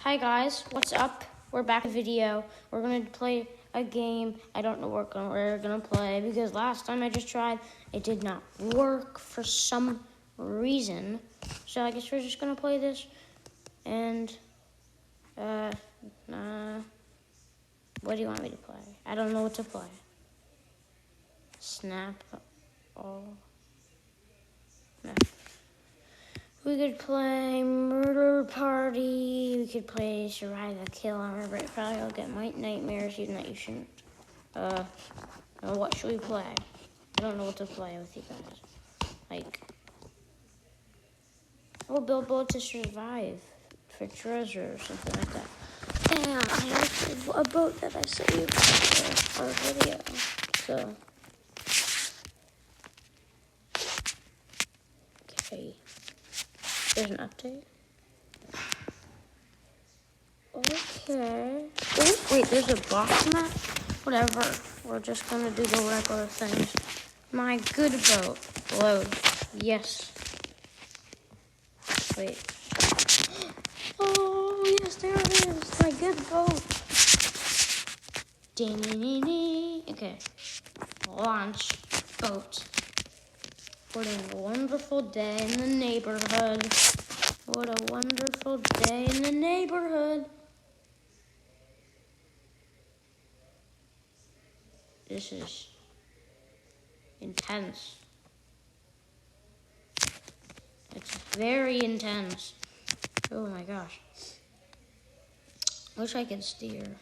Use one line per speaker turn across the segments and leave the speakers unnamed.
Hi guys, what's up? We're back in the video. We're gonna play a game. I don't know what we're gonna play because last time I just tried, it did not work for some reason. So I guess we're just gonna play this. And what do you want me to play? I don't know what to play. Snap. Oh. No. We could play Murder Party. We could play Survive the Kill. I remember it probably will get my nightmares, even that you shouldn't. What should we play? I don't know what to play with you guys. Like, build boat to survive for treasure or something like that. Damn, I like a boat that I saved for our video. So, okay. There's an update. Okay. Oh, wait, there's a box map? Whatever. We're just gonna do the regular things. My good boat. Load. Yes. Wait. Oh, yes, there it is. My good boat. Okay. Launch boat. What a wonderful day in the neighborhood. What a wonderful day in the neighborhood. This is intense. It's very intense. Oh my gosh. Wish I could steer.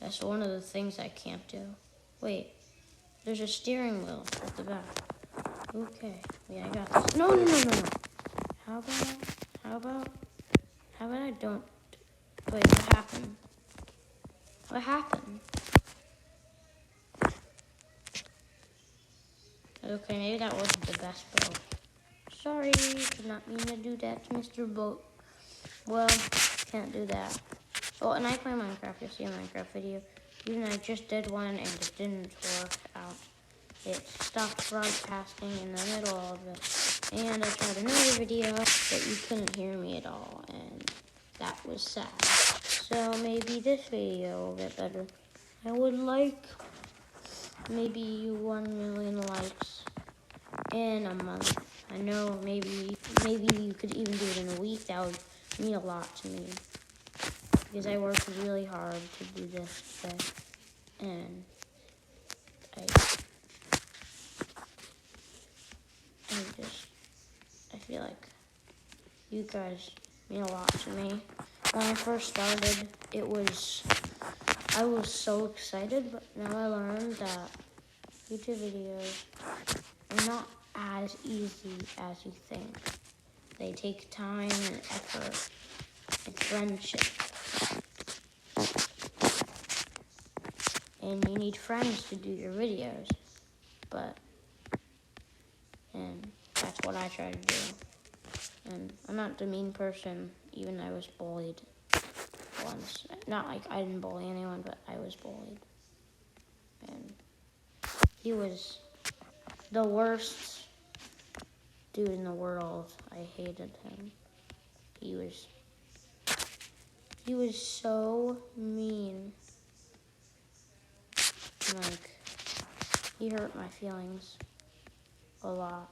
That's one of the things I can't do. Wait, there's a steering wheel at the back. Okay, yeah, I got this. No. How about I don't, wait, what happened? What happened? Okay, maybe that wasn't the best boat. Sorry, did not mean to do that to Mr. Boat. Well, can't do that. Oh, and I play Minecraft. You'll see a Minecraft video. Even I just did one and it didn't work out. It stopped broadcasting in the middle of it. And I tried another video, but you couldn't hear me at all. And that was sad. So maybe this video will get better. I would like maybe 1 million likes in a month. I know maybe you could even do it in a week. That would mean a lot to me. Because I worked really hard to do this today. And I feel like you guys mean a lot to me. When I first started, I was so excited, but now I learned that YouTube videos are not as easy as you think. They take time and effort and friendship. And you need friends to do your videos. And that's what I try to do. And I'm not the mean person, even I was bullied once. Not like I didn't bully anyone, but I was bullied. And he was the worst dude in the world. I hated him. He was so mean. Like, he hurt my feelings a lot.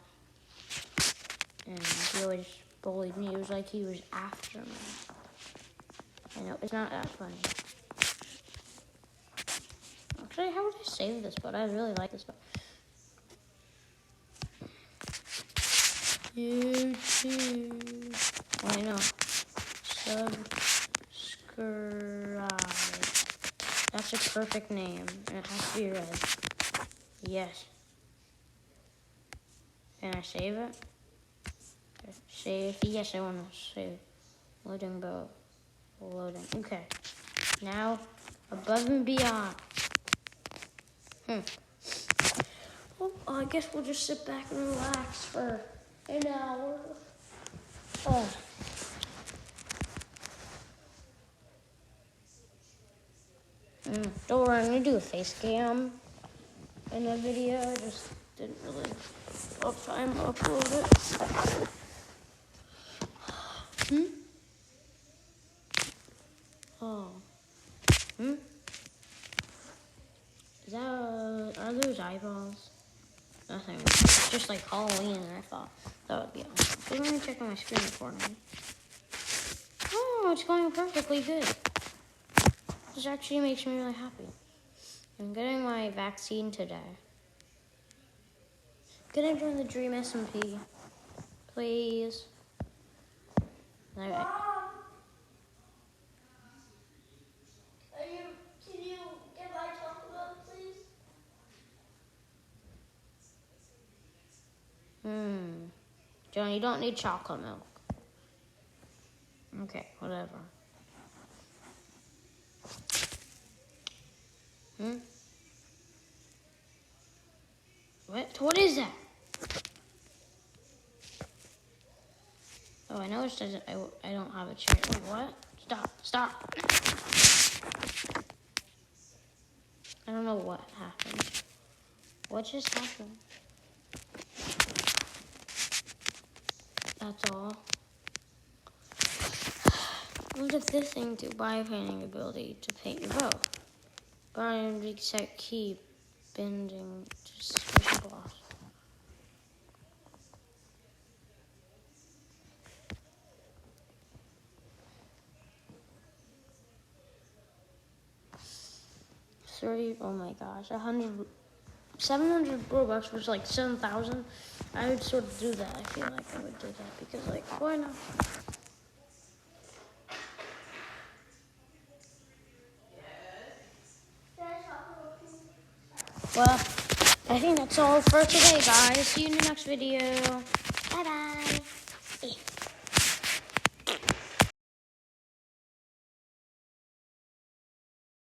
And he always bullied me. It was like he was after me. I know, it's not that funny. Actually, how would I save this boat? I really like this boat. YouTube. Oh, I know. Subscribe. That's a perfect name. And it has to be red. Yes. Can I save it? Save. Yes, I want to save. Loading boat. Loading. Okay. Now, above and beyond. Well, I guess we'll just sit back and relax for an hour. Oh. Don't worry, I'm going to do a face cam in the video. I just didn't really have time to upload it. Oh. Hmm? Is that, are those eyeballs? Nothing. It's just like Halloween, and I thought that would be awesome. So let me check on my screen recording. Oh, it's going perfectly good. This actually makes me really happy. I'm getting my vaccine today. Can I join the Dream SMP? Please. Alright.
Can you get my chocolate milk, please?
John, you don't need chocolate milk. Okay, whatever. What is that? Oh, I noticed I don't have a chair. Wait, what? Stop. I don't know what happened. What just happened? That's all. What if this thing to buy a painting ability to paint your boat? Burn reset key bending to switch gloss. Oh my gosh, 700 Robux was like 7,000. I would sort of do that. I feel like I would do that because, like, why not? Well, I think that's all for today, guys. See you in the next video. Bye-bye.